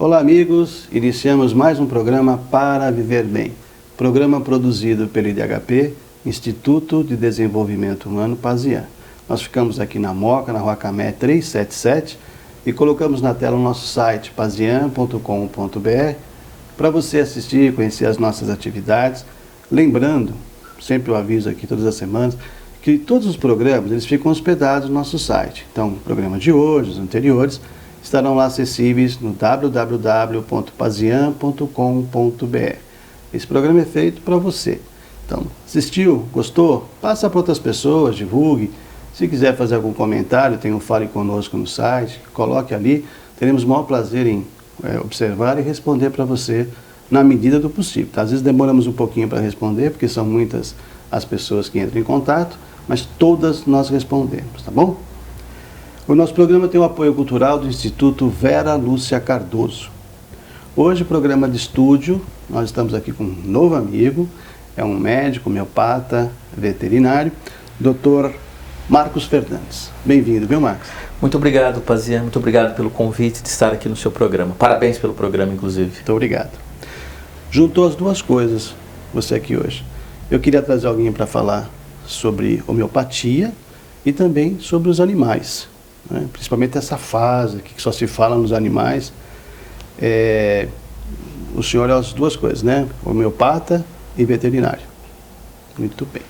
Olá amigos, iniciamos mais um programa Para Viver Bem, programa produzido pelo IDHP, Instituto de Desenvolvimento Humano Pazian. Nós ficamos aqui na Moca, na Rua Camé 377 e colocamos na tela o nosso site pazian.com.br para você assistir, conhecer as nossas atividades. Lembrando, sempre eu aviso aqui todas as semanas, que todos os programas eles ficam hospedados no nosso site. Então, o programa de hoje, os anteriores, estarão lá acessíveis no www.pazian.com.br. Esse programa é feito para você. Então, assistiu, gostou? Passa para outras pessoas, divulgue. Se quiser fazer algum comentário, tem um Fale Conosco no site, coloque ali. Teremos o maior prazer em observar e responder para você na medida do possível. Às vezes demoramos um pouquinho para responder, porque são muitas as pessoas que entram em contato, mas todas nós respondemos, tá bom? O nosso programa tem o apoio cultural do Instituto Vera Lúcia Cardoso. Hoje, programa de estúdio, nós estamos aqui com um novo amigo, é um médico, homeopata, veterinário, Dr. Marcos Fernandes. Bem-vindo, viu, Marcos? Muito obrigado, Pazian, muito obrigado pelo convite de estar aqui no seu programa. Parabéns pelo programa, inclusive. Muito obrigado. Juntou as duas coisas, você aqui hoje. Eu queria trazer alguém para falar sobre homeopatia e também sobre os animais, né? Principalmente essa fase que só se fala nos animais. O senhor é as duas coisas, né? Homeopata e veterinário. Muito bem.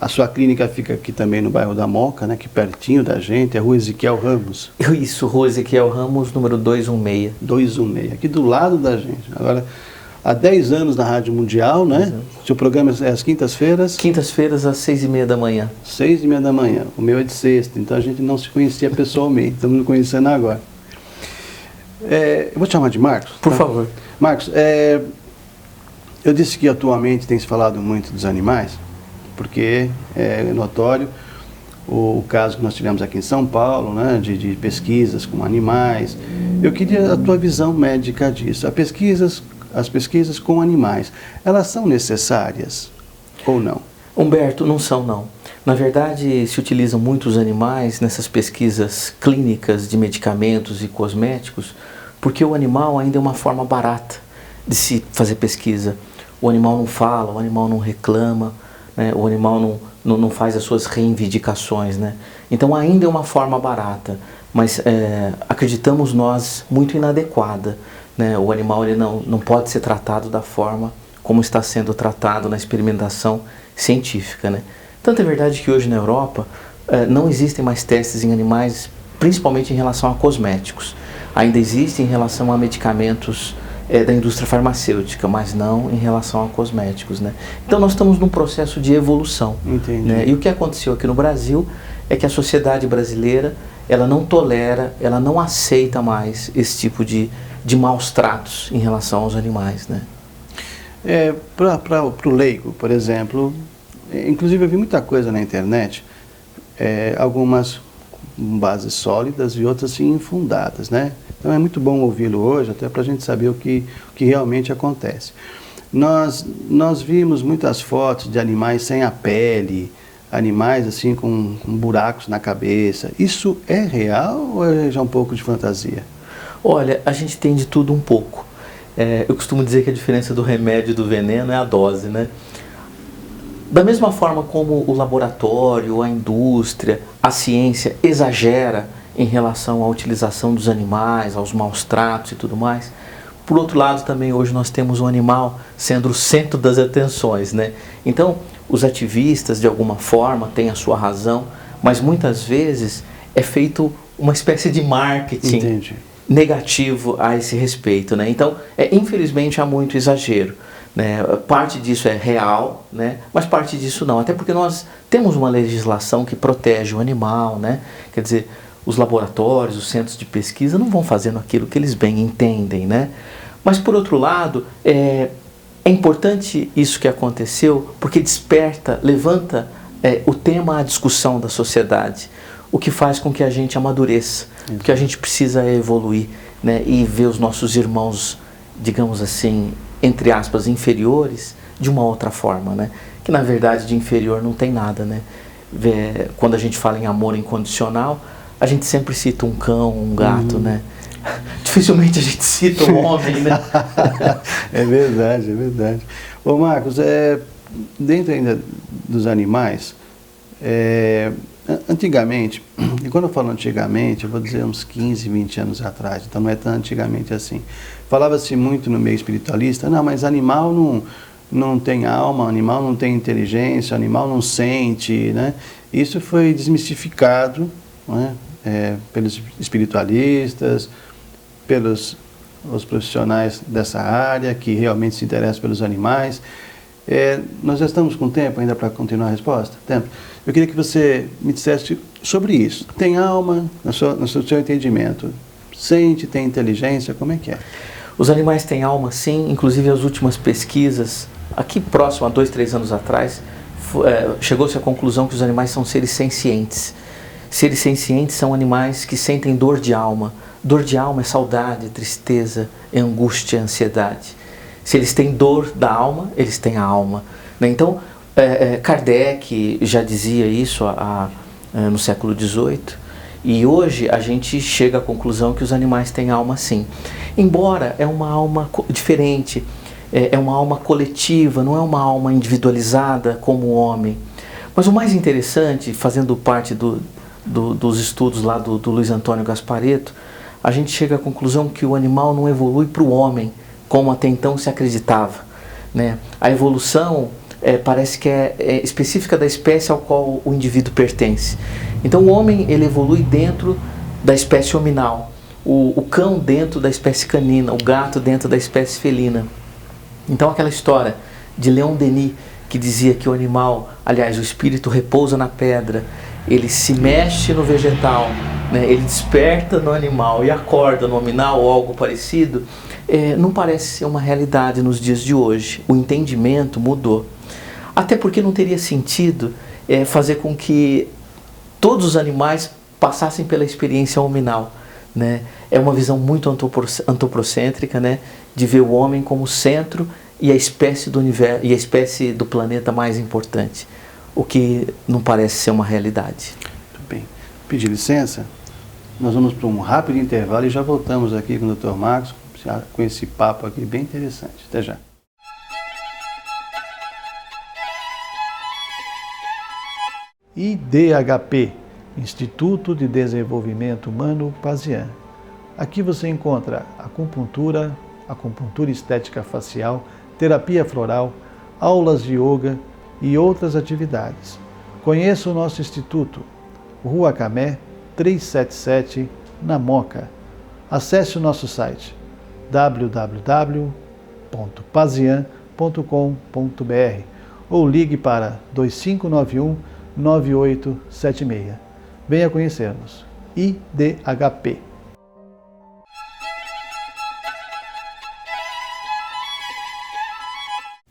A sua clínica fica aqui também no bairro da Moca, né? Aqui pertinho da gente, é Rua Ezequiel Ramos. Isso, Rua Ezequiel Ramos, número 216. 216, aqui do lado da gente. Agora, há 10 anos na Rádio Mundial, né? Exato. Seu programa é às quintas-feiras? Quintas-feiras, às 6h30 da manhã. 6h30 da manhã. O meu é de sexta, então a gente não se conhecia pessoalmente. Estamos nos conhecendo agora. Eu vou te chamar de Marcos? Por favor. Marcos, eu disse que atualmente tem se falado muito dos animais, porque é notório o caso que nós tivemos aqui em São Paulo, né, de pesquisas com animais. Eu queria a tua visão médica disso. As pesquisas com animais, elas são necessárias ou não? Humberto, não são não. Na verdade, se utilizam muitos animais nessas pesquisas clínicas de medicamentos e cosméticos, porque o animal ainda é uma forma barata de se fazer pesquisa. O animal não fala, o animal não reclama, né? O animal não faz as suas reivindicações, né? Então ainda é uma forma barata, mas acreditamos nós muito inadequada. Né? O animal ele não pode ser tratado da forma como está sendo tratado na experimentação científica. Né? Tanto é verdade que hoje na Europa não existem mais testes em animais, principalmente em relação a cosméticos. Ainda existem em relação a medicamentos da indústria farmacêutica, mas não em relação a cosméticos. Né? Então nós estamos num processo de evolução. Entendi. Né? E o que aconteceu aqui no Brasil é que a sociedade brasileira ela não tolera, ela não aceita mais esse tipo de maus tratos em relação aos animais, né? Para o leigo, por exemplo, inclusive eu vi muita coisa na internet, algumas com bases sólidas e outras sim infundadas, né? Então é muito bom ouvi-lo hoje, até para a gente saber o que realmente acontece. Nós vimos muitas fotos de animais sem a pele, animais assim com buracos na cabeça. Isso é real ou é já um pouco de fantasia? Olha, a gente tem de tudo um pouco. Eu costumo dizer que a diferença do remédio e do veneno é a dose, né? Da mesma forma como o laboratório, a indústria, a ciência exagera em relação à utilização dos animais, aos maus tratos e tudo mais, por outro lado também hoje nós temos o animal sendo o centro das atenções, né? Então, os ativistas de alguma forma têm a sua razão, mas muitas vezes é feito uma espécie de marketing. Entendi. Negativo a esse respeito, né? Então, infelizmente há muito exagero, né? Parte disso é real, né? Mas parte disso não, até porque nós temos uma legislação que protege o animal, né? Quer dizer, os laboratórios, os centros de pesquisa não vão fazendo aquilo que eles bem entendem, né? Mas por outro lado, é importante isso que aconteceu, porque desperta, levanta o tema à discussão da sociedade, o que faz com que a gente amadureça, porque a gente precisa evoluir, né, e ver os nossos irmãos, digamos assim, entre aspas, inferiores, de uma outra forma, né? Que na verdade de inferior não tem nada, né? Quando a gente fala em amor incondicional, a gente sempre cita um cão, um gato, né? Dificilmente a gente cita o homem, né? É verdade, é verdade. Ô Marcos, dentro ainda dos animais, antigamente, e quando eu falo antigamente, eu vou dizer uns 15, 20 anos atrás, então não é tão antigamente assim. Falava-se muito no meio espiritualista, não, mas animal não tem alma, animal não tem inteligência, animal não sente, né? Isso foi desmistificado, né? Pelos espiritualistas, pelos os profissionais dessa área que realmente se interessam pelos animais. Nós já estamos com tempo ainda para continuar a resposta? Tempo. Eu queria que você me dissesse sobre isso. Tem alma, no seu entendimento? Sente, tem inteligência? Como é que é? Os animais têm alma, sim. Inclusive, as últimas pesquisas, aqui próximo, há 2, 3 anos atrás, chegou-se à conclusão que os animais são seres sencientes. Seres sencientes são animais que sentem dor de alma. Dor de alma é saudade, tristeza, angústia, ansiedade. Se eles têm dor da alma, eles têm a alma, né? Então, Kardec já dizia isso no século XVIII, e hoje a gente chega à conclusão que os animais têm alma, sim. Embora é uma alma diferente, é uma alma coletiva, não é uma alma individualizada como o homem. Mas o mais interessante, fazendo parte dos estudos lá do Luiz Antônio Gasparetto, a gente chega à conclusão que o animal não evolui para o homem, como até então se acreditava, né? A evolução parece que é específica da espécie ao qual o indivíduo pertence. Então o homem ele evolui dentro da espécie hominal, o cão dentro da espécie canina, o gato dentro da espécie felina. Então aquela história de Leon Denis, que dizia que o animal, aliás, o espírito repousa na pedra, ele se mexe no vegetal, né? Ele desperta no animal e acorda no hominal ou algo parecido, não parece ser uma realidade nos dias de hoje. O entendimento mudou. Até porque não teria sentido fazer com que todos os animais passassem pela experiência hominal, né? É uma visão muito antropocêntrica, né? De ver o homem como centro e a espécie do universo e a espécie do planeta mais importante, o que não parece ser uma realidade. Muito bem. Pedir licença, nós vamos para um rápido intervalo e já voltamos aqui com o Dr. Marcos com esse papo aqui bem interessante. Até já. IDHP, Instituto de Desenvolvimento Humano Pazian. Aqui você encontra acupuntura estética facial, terapia floral, aulas de yoga e outras atividades. Conheça o nosso instituto, Rua Camé, 377, na Moca. Acesse o nosso site www.pazian.com.br ou ligue para 2591-9876. Venha conhecer-nos. IDHP.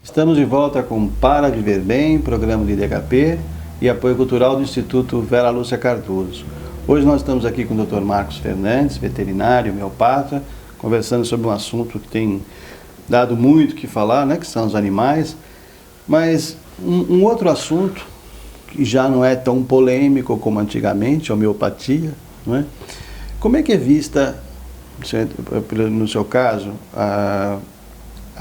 Estamos de volta com Para Viver Bem, programa de IDHP e apoio cultural do Instituto Vera Lúcia Cardoso. Hoje nós estamos aqui com o Dr. Marcos Fernandes, veterinário, homeopata, conversando sobre um assunto que tem dado muito o que falar, né, que são os animais. Mas um outro assunto, que já não é tão polêmico como antigamente, a homeopatia, não é? Como é que é vista, no seu caso, a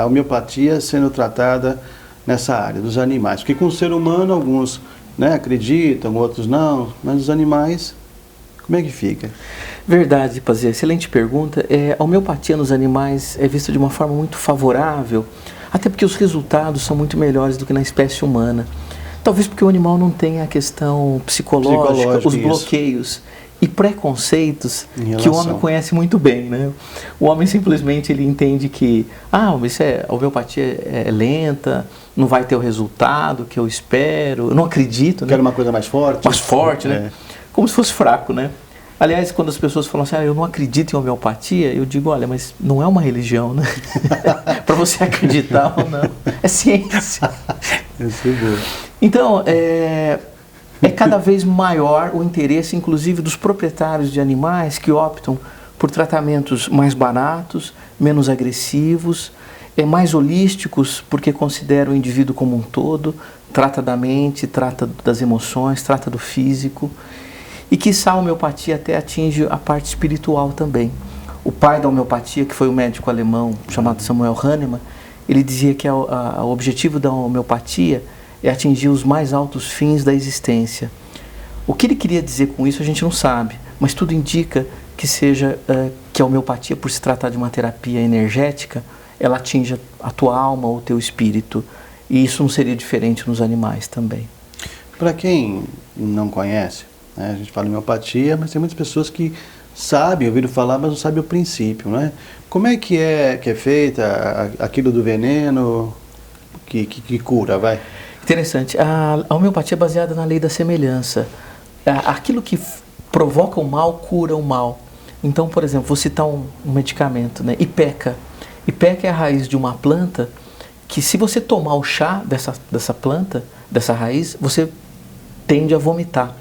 homeopatia sendo tratada nessa área dos animais? Porque com o ser humano, alguns, né, acreditam, outros não, mas os animais, como é que fica? Verdade, Pazia, excelente pergunta. A homeopatia nos animais é vista de uma forma muito favorável, até porque os resultados são muito melhores do que na espécie humana. Talvez porque o animal não tem a questão psicológica, os bloqueios e preconceitos que o homem conhece muito bem, né? O homem simplesmente ele entende que a homeopatia é lenta, não vai ter o resultado que eu espero, eu não acredito, né? Quero uma coisa mais forte. Mais forte, né? Como se fosse fraco, né? Aliás, quando as pessoas falam assim, eu não acredito em homeopatia, eu digo, olha, mas não é uma religião, né? Para você acreditar ou não, é ciência. Então, é cada vez maior o interesse, inclusive, dos proprietários de animais que optam por tratamentos mais baratos, menos agressivos, mais holísticos, porque consideram o indivíduo como um todo, trata da mente, trata das emoções, trata do físico, e quiçá a homeopatia até atinge a parte espiritual também. O pai da homeopatia, que foi um médico alemão chamado Samuel Hahnemann, ele dizia que o objetivo da homeopatia é atingir os mais altos fins da existência. O que ele queria dizer com isso a gente não sabe, mas tudo indica que seja que a homeopatia, por se tratar de uma terapia energética, ela atinja a tua alma ou o teu espírito. E isso não seria diferente nos animais também. Para quem não conhece, né, a gente fala em homeopatia, mas tem muitas pessoas que sabem, ouviram falar, mas não sabem o princípio, né? Como é que é feita aquilo do veneno que cura, vai? Interessante. A homeopatia é baseada na lei da semelhança. Aquilo que provoca o mal, cura o mal. Então, por exemplo, vou citar um medicamento, né? Ipeca. Ipeca é a raiz de uma planta que, se você tomar o chá dessa planta, dessa raiz, você tende a vomitar.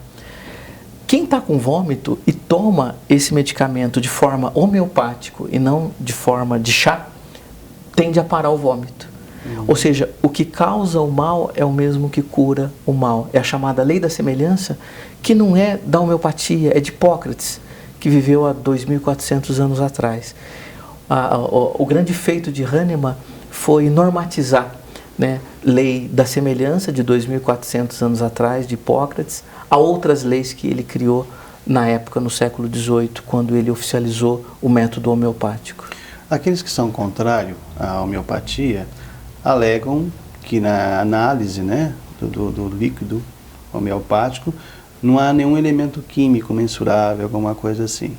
Quem está com vômito e toma esse medicamento de forma homeopática e não de forma de chá, tende a parar o vômito. Ou seja, o que causa o mal é o mesmo que cura o mal. É a chamada lei da semelhança, que não é da homeopatia, é de Hipócrates, que viveu há 2.400 anos atrás. O grande feito de Hahnemann foi normatizar, né, lei da semelhança de 2.400 anos atrás, de Hipócrates, a outras leis que ele criou na época, no século XVIII, quando ele oficializou o método homeopático. Aqueles que são contrários à homeopatia alegam que na análise, né, do líquido homeopático não há nenhum elemento químico mensurável, alguma coisa assim.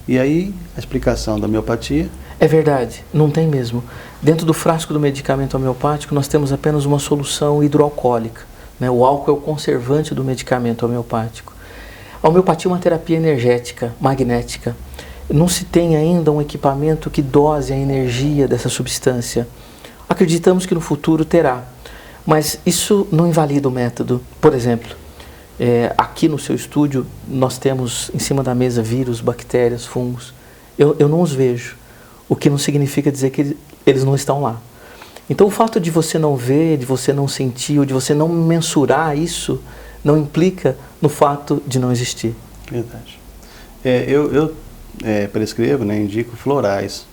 E aí, a explicação da homeopatia? É verdade, não tem mesmo. Dentro do frasco do medicamento homeopático, nós temos apenas uma solução hidroalcoólica, né? O álcool é o conservante do medicamento homeopático. A homeopatia é uma terapia energética, magnética. Não se tem ainda um equipamento que dose a energia dessa substância. Acreditamos que no futuro terá, mas isso não invalida o método. Por exemplo, aqui no seu estúdio nós temos em cima da mesa vírus, bactérias, fungos. Eu não os vejo, o que não significa dizer que eles não estão lá. Então o fato de você não ver, de você não sentir, ou de você não mensurar isso, não implica no fato de não existir. Verdade. Eu prescrevo, né, indico florais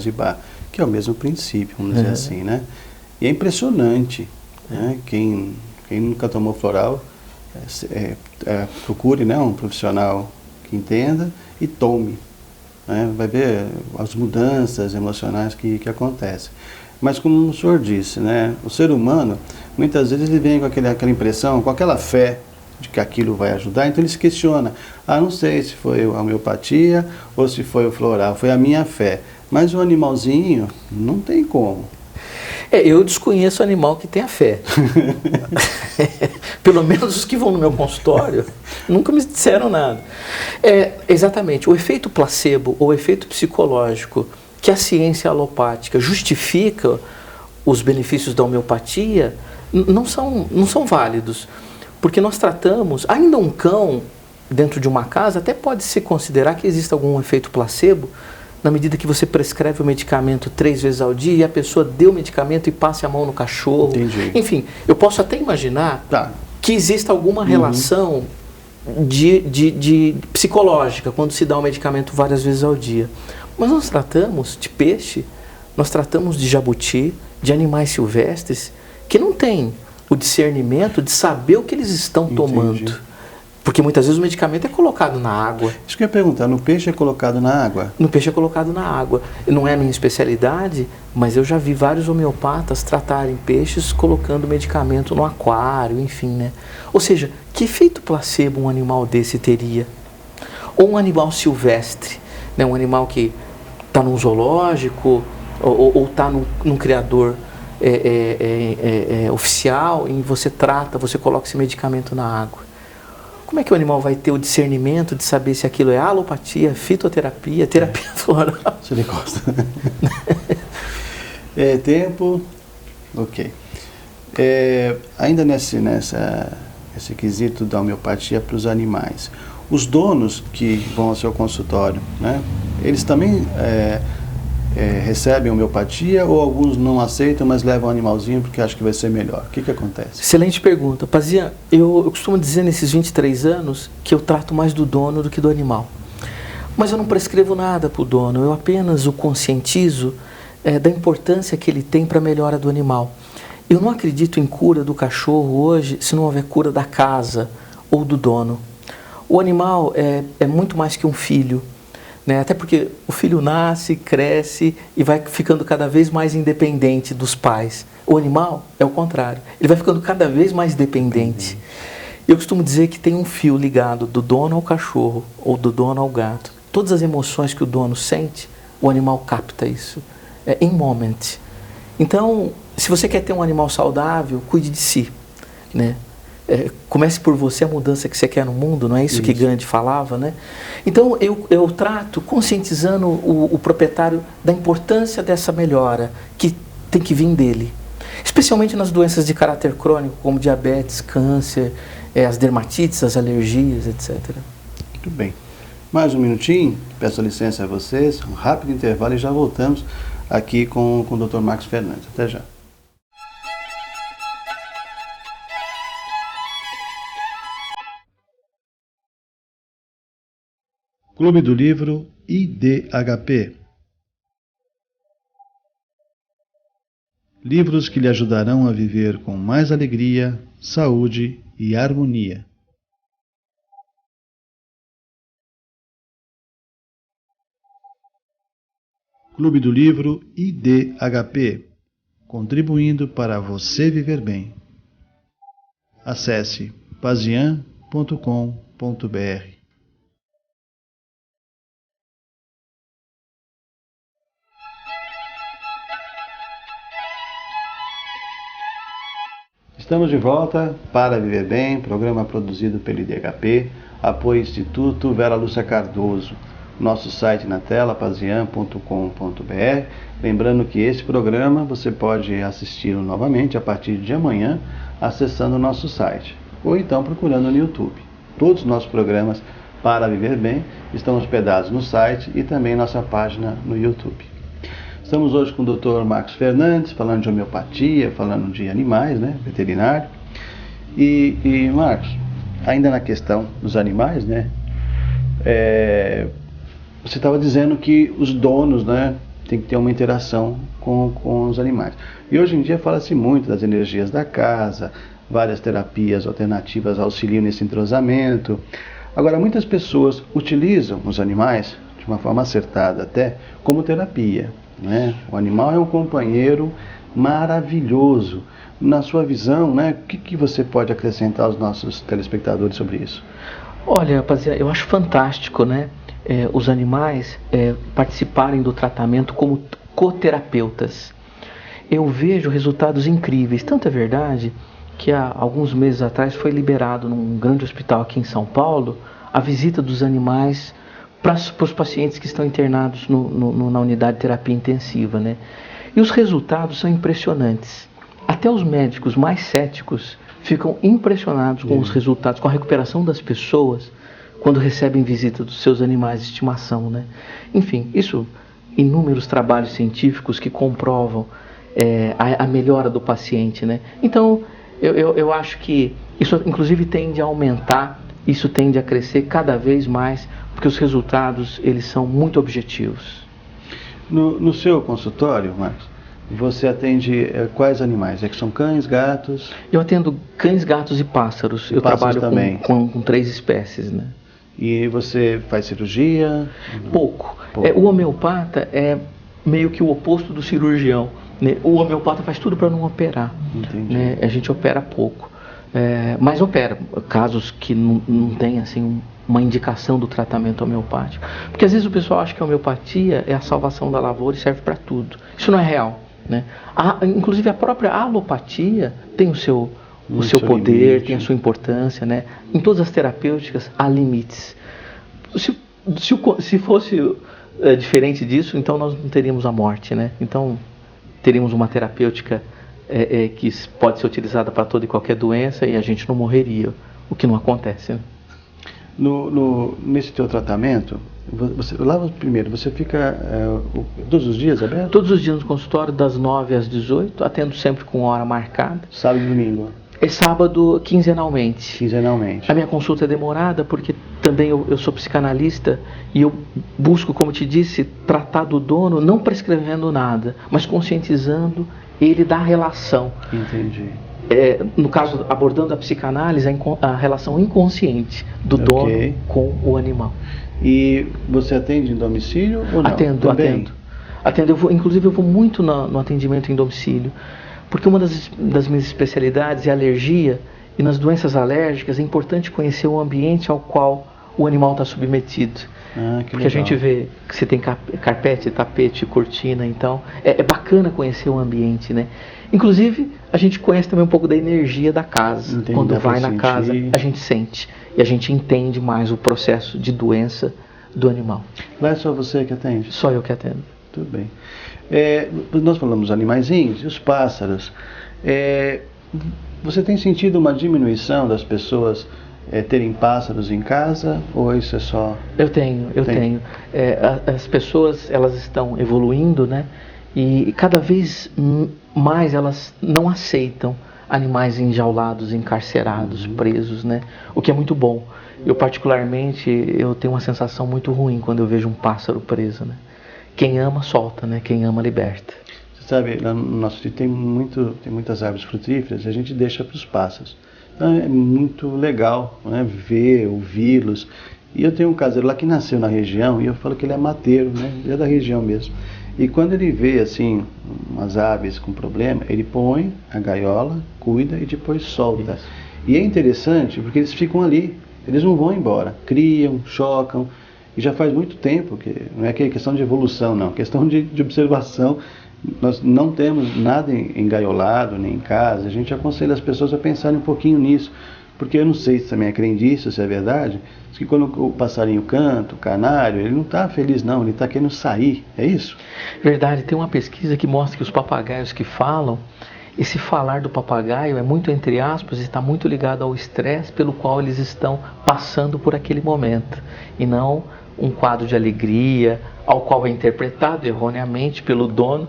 de Bach, que é o mesmo princípio, vamos dizer assim, né? E é impressionante, né? Quem nunca tomou floral, procure, né, um profissional que entenda e tome, né? Vai ver as mudanças emocionais que acontecem. Mas como o senhor disse, né, o ser humano, muitas vezes ele vem com aquela impressão, com aquela fé de que aquilo vai ajudar, então ele se questiona, não sei se foi a homeopatia ou se foi o floral, foi a minha fé. Mas o animalzinho, não tem como. Eu desconheço animal que tenha fé. Pelo menos os que vão no meu consultório nunca me disseram nada. Exatamente, o efeito placebo ou efeito psicológico que a ciência alopática justifica os benefícios da homeopatia não são válidos. Porque nós tratamos, ainda um cão dentro de uma casa, até pode se considerar que existe algum efeito placebo, na medida que você prescreve o medicamento 3 vezes ao dia e a pessoa dê o medicamento e passe a mão no cachorro. Entendi. Enfim, eu posso até imaginar que exista alguma relação de psicológica quando se dá o medicamento várias vezes ao dia. Mas nós tratamos de peixe, nós tratamos de jabuti, de animais silvestres que não têm o discernimento de saber o que eles estão tomando. Porque muitas vezes o medicamento é colocado na água. Isso que eu ia perguntar, no peixe é colocado na água? No peixe é colocado na água. Não é a minha especialidade, mas eu já vi vários homeopatas tratarem peixes colocando medicamento no aquário, enfim, né? Ou seja, que efeito placebo um animal desse teria? Ou um animal silvestre, né? Um animal que está num zoológico ou está num criador oficial, e você trata, você coloca esse medicamento na água. Como é que o animal vai ter o discernimento de saber se aquilo é alopatia, fitoterapia, terapia floral? Se ele gosta. Tempo. Ok. Ainda nesse quesito da homeopatia para os animais. Os donos que vão ao seu consultório, né, eles também recebem homeopatia ou alguns não aceitam, mas levam o animalzinho porque acham que vai ser melhor? O que acontece? Excelente pergunta. Pazia, eu costumo dizer nesses 23 anos que eu trato mais do dono do que do animal. Mas eu não prescrevo nada para o dono, eu apenas o conscientizo da importância que ele tem para a melhora do animal. Eu não acredito em cura do cachorro hoje se não houver cura da casa ou do dono. O animal é muito mais que um filho, né? Até porque o filho nasce, cresce e vai ficando cada vez mais independente dos pais. O animal é o contrário, ele vai ficando cada vez mais dependente. Eu costumo dizer que tem um fio ligado do dono ao cachorro ou do dono ao gato. Todas as emoções que o dono sente, o animal capta isso, in moment. Então, se você quer ter um animal saudável, cuide de si, né? Comece por você a mudança que você quer no mundo, não é isso que Gandhi falava, né? Então eu trato conscientizando o proprietário da importância dessa melhora que tem que vir dele, especialmente nas doenças de caráter crônico como diabetes, câncer, as dermatites, as alergias, etc. Muito bem. Mais um minutinho, peço licença a vocês, um rápido intervalo e já voltamos aqui com o Dr. Marcos Fernandes. Até já. Clube do Livro IDHP. Livros que lhe ajudarão a viver com mais alegria, saúde e harmonia. Clube do Livro IDHP, contribuindo para você viver bem. Acesse pazian.com.br. Estamos de volta para Viver Bem, programa produzido pelo IDHP, apoio Instituto Vera Lúcia Cardoso. Nosso site na tela, pazian.com.br. Lembrando que esse programa você pode assisti-lo novamente a partir de amanhã, acessando o nosso site, ou então procurando no YouTube. Todos os nossos programas para Viver Bem estão hospedados no site e também nossa página no YouTube. Estamos hoje com o Dr. Marcos Fernandes, falando de homeopatia, falando de animais, né, veterinário. E Marcos, ainda na questão dos animais, né, você estava dizendo que os donos, né, tem que ter uma interação com os animais. E hoje em dia fala-se muito das energias da casa, várias terapias alternativas auxiliam nesse entrosamento. Agora, muitas pessoas utilizam os animais, de uma forma acertada até, como terapia, né? O animal é um companheiro maravilhoso. Na sua visão, né, o que você pode acrescentar aos nossos telespectadores sobre isso? Olha, rapaziada, eu acho fantástico, né, os animais participarem do tratamento como coterapeutas. Eu vejo resultados incríveis. Tanto é verdade que há alguns meses atrás foi liberado num grande hospital aqui em São Paulo a visita dos animais para os pacientes que estão internados na unidade de terapia intensiva, né? E os resultados são impressionantes. Até os médicos mais céticos ficam impressionados com os resultados, com a recuperação das pessoas quando recebem visita dos seus animais de estimação, né? Enfim, isso, inúmeros trabalhos científicos que comprovam a melhora do paciente, né? Então, eu acho que isso inclusive tende a aumentar, isso tende a crescer cada vez mais, porque os resultados, eles são muito objetivos. No seu consultório, Marcos, você atende quais animais? É que são cães, gatos? Eu atendo cães, gatos e pássaros. Eu trabalho com 3 espécies, né? E você faz cirurgia? Pouco. O homeopata é meio que o oposto do cirurgião, né? O homeopata faz tudo para não operar. Entendi. Né? A gente opera pouco. Mas opera casos que não tem assim uma indicação do tratamento homeopático. Porque às vezes o pessoal acha que a homeopatia é a salvação da lavoura e serve para tudo. Isso não é real, né? Inclusive a própria alopatia tem o seu poder, limite, tem a sua importância, né? Em todas as terapêuticas há limites. Se fosse diferente disso, então nós não teríamos a morte, né? Então teríamos uma terapêutica que pode ser utilizada para toda e qualquer doença e a gente não morreria, o que não acontece, né? Nesse teu tratamento, você fica todos os dias aberto? Todos os dias no consultório, das 9 às 18, atendo sempre com hora marcada. Sábado e domingo? É sábado quinzenalmente. Quinzenalmente. A minha consulta é demorada porque também eu sou psicanalista e eu busco, como te disse, tratar do dono não prescrevendo nada, mas conscientizando ele da relação. Entendi. No caso, abordando a psicanálise, a relação inconsciente do dono com o animal. E você atende em domicílio ou não? Atendo. Inclusive eu vou muito no atendimento em domicílio, porque uma das minhas especialidades é alergia, e nas doenças alérgicas é importante conhecer o ambiente ao qual o animal está submetido. Porque a gente vê que você tem carpete, tapete, cortina, então é bacana conhecer o ambiente, né? Inclusive, a gente conhece também um pouco da energia da casa. Entendi, quando vai na casa, a gente sente e a gente entende mais o processo de doença do animal. Lá é só você que atende? Só eu que atendo. Tudo bem. Nós falamos dos animaizinhos e os pássaros. Você tem sentido uma diminuição das pessoas terem pássaros em casa, ou isso é só... Eu tenho. As pessoas, elas estão evoluindo, né? E cada vez mais elas não aceitam animais enjaulados, encarcerados, presos, né? O que é muito bom. Eu particularmente, eu tenho uma sensação muito ruim quando eu vejo um pássaro preso, né? Quem ama, solta, né? Quem ama, liberta. Você sabe, lá no nosso sítio tem muitas árvores frutíferas e a gente deixa para os pássaros. Então é muito legal, né, ver, ouvi-los. E eu tenho um caseiro lá que nasceu na região e eu falo que ele é mateiro, né? Ele é da região mesmo. E quando ele vê assim umas aves com problema, ele põe a gaiola, cuida e depois solta. Isso. E é interessante porque eles ficam ali, eles não vão embora, criam, chocam. E já faz muito tempo, que não é questão de evolução, não, questão de observação. Nós não temos nada engaiolado, nem em casa. A gente aconselha as pessoas a pensarem um pouquinho nisso, porque eu não sei se também é crendice, se é verdade, que quando o passarinho canta, o canário, ele não está feliz não, ele está querendo sair, é isso? Verdade, tem uma pesquisa que mostra que os papagaios que falam, esse falar do papagaio é muito entre aspas, está muito ligado ao estresse pelo qual eles estão passando por aquele momento, e não um quadro de alegria, ao qual é interpretado erroneamente pelo dono.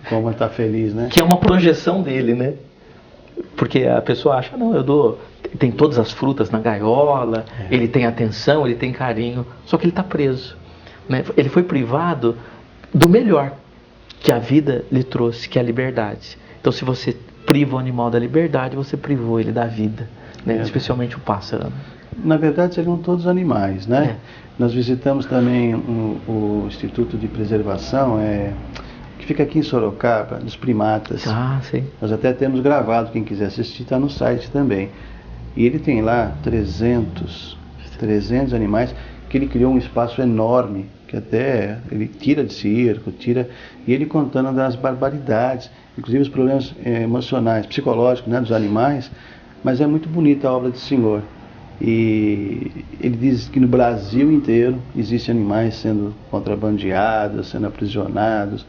Como está feliz, né? Que é uma projeção dele, né? Porque a pessoa acha, não, tem todas as frutas na gaiola, ele tem atenção, ele tem carinho, só que ele está preso, né? Ele foi privado do melhor que a vida lhe trouxe, que é a liberdade. Então, se você priva o animal da liberdade, você privou ele da vida, né? Especialmente o pássaro. Na verdade, seriam todos animais, né? Nós visitamos também o Instituto de Preservação, que fica aqui em Sorocaba, dos primatas. Sim. Nós até temos gravado, quem quiser assistir, está no site também. E ele tem lá 300 animais, que ele criou um espaço enorme, que até ele tira de circo, e ele contando das barbaridades, inclusive os problemas emocionais, psicológicos, né, dos animais. Mas é muito bonita a obra do senhor. E ele diz que no Brasil inteiro existem animais sendo contrabandeados, sendo aprisionados.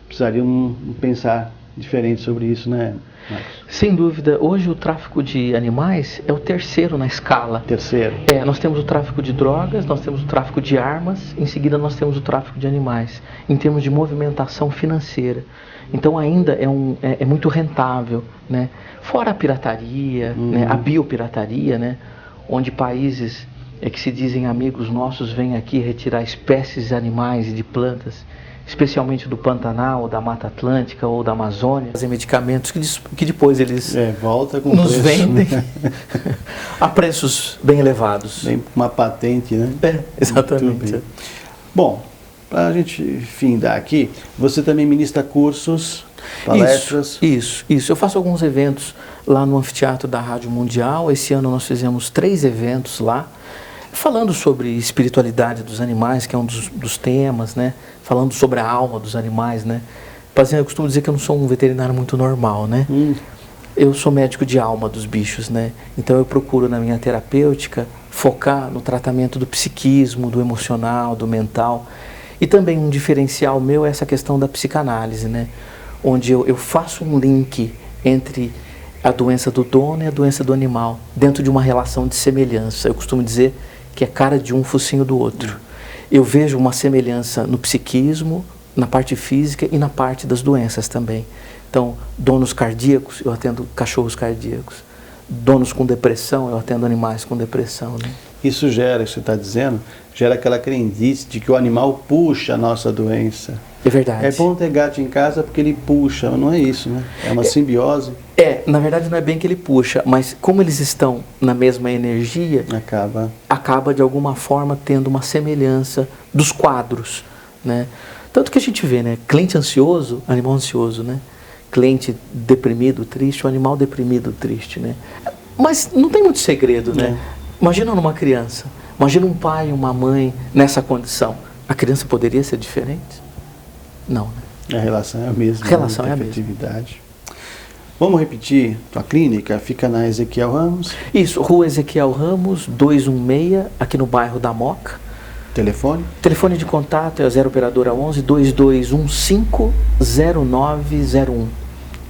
Precisariam pensar diferente sobre isso, né, Marcos? Sem dúvida. Hoje o tráfico de animais é o terceiro na escala. Terceiro? Nós temos o tráfico de drogas, nós temos o tráfico de armas, em seguida nós temos o tráfico de animais, em termos de movimentação financeira. Então ainda é muito rentável, né? Fora a pirataria, né? A biopirataria, né? Onde países que se dizem amigos nossos vêm aqui retirar espécies de animais e de plantas, especialmente do Pantanal, da Mata Atlântica ou da Amazônia, fazer medicamentos que depois eles volta com nos preço. vendem a preços bem elevados. Bem uma patente, né? Exatamente. Bom, para a gente findar aqui, você também ministra cursos, palestras? Isso. Eu faço alguns eventos lá no Anfiteatro da Rádio Mundial. Esse ano nós fizemos 3 eventos lá, falando sobre espiritualidade dos animais, que é um dos temas, né? Falando sobre a alma dos animais, né? Eu costumo dizer que eu não sou um veterinário muito normal, né? Eu sou médico de alma dos bichos, né? Então eu procuro na minha terapêutica focar no tratamento do psiquismo, do emocional, do mental. E também um diferencial meu é essa questão da psicanálise, né? Onde eu faço um link entre a doença do dono e a doença do animal, dentro de uma relação de semelhança. Eu costumo dizer que é cara de um, focinho do outro. Eu vejo uma semelhança no psiquismo, na parte física e na parte das doenças também. Então, donos cardíacos, eu atendo cachorros cardíacos. donos com depressão, eu atendo animais com depressão, né? Isso gera, isso que você está dizendo, gera aquela crendice de que o animal puxa a nossa doença. É verdade. É bom ter gato em casa porque ele puxa, mas não é isso, né? É uma simbiose. Na verdade não é bem que ele puxa, mas como eles estão na mesma energia, acaba de alguma forma tendo uma semelhança dos quadros, né? Tanto que a gente vê, né? Cliente ansioso, animal ansioso, né? Cliente deprimido, triste, o animal deprimido, triste, né? Mas não tem muito segredo, né? Imagina numa criança, imagina um pai e uma mãe nessa condição. A criança poderia ser diferente? Não, né? A relação é a mesma. A relação é a mesma. Vamos repetir, tua clínica fica na Ezequiel Ramos? Isso, Rua Ezequiel Ramos, 216, aqui no bairro da Moca. Telefone? Telefone de contato é o 0 operadora 11 2215-0901.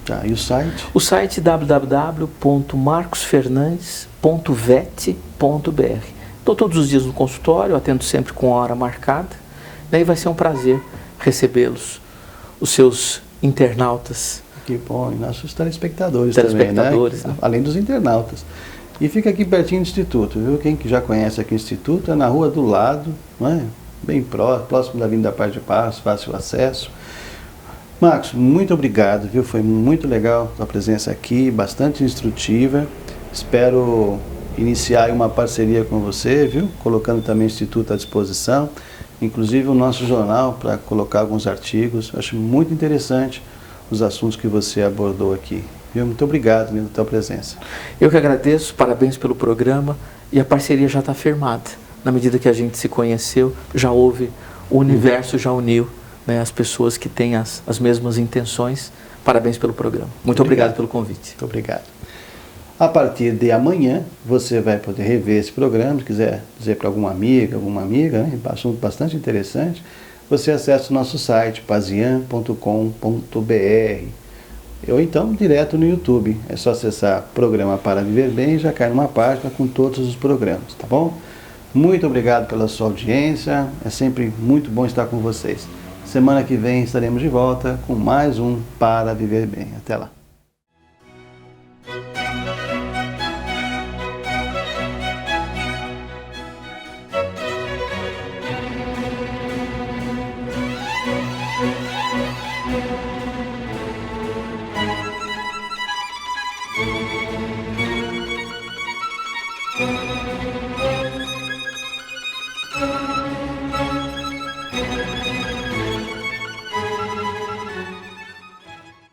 Tá, e o site? O site www.marcosfernandes.vet.br. Estou todos os dias no consultório, atendo sempre com hora marcada. Daí vai ser um prazer recebê-los, os seus internautas. Que bom, e nossos telespectadores também, né? Além dos internautas. E fica aqui pertinho do Instituto, viu? Quem que já conhece aqui o Instituto, é na rua do lado, não é? Bem próximo da Avenida Paz de Paz, fácil acesso. Marcos, muito obrigado, viu? Foi muito legal a presença aqui, bastante instrutiva. Espero iniciar uma parceria com você, viu? Colocando também o Instituto à disposição, inclusive o nosso jornal para colocar alguns artigos. Acho muito interessante os assuntos que você abordou aqui. Viu? Muito obrigado pela tua presença. Eu que agradeço, parabéns pelo programa, e a parceria já está firmada. Na medida que a gente se conheceu, já houve, o universo já uniu, né, as pessoas que têm as mesmas intenções. Parabéns pelo programa. Muito obrigado pelo convite. Muito obrigado. A partir de amanhã, você vai poder rever esse programa, se quiser dizer para alguma amiga, né, assunto bastante interessante, você acessa o nosso site, pazian.com.br, ou então direto no YouTube. É só acessar Programa para Viver Bem e já cai numa página com todos os programas, tá bom? Muito obrigado pela sua audiência, é sempre muito bom estar com vocês. Semana que vem estaremos de volta com mais um Para Viver Bem. Até lá.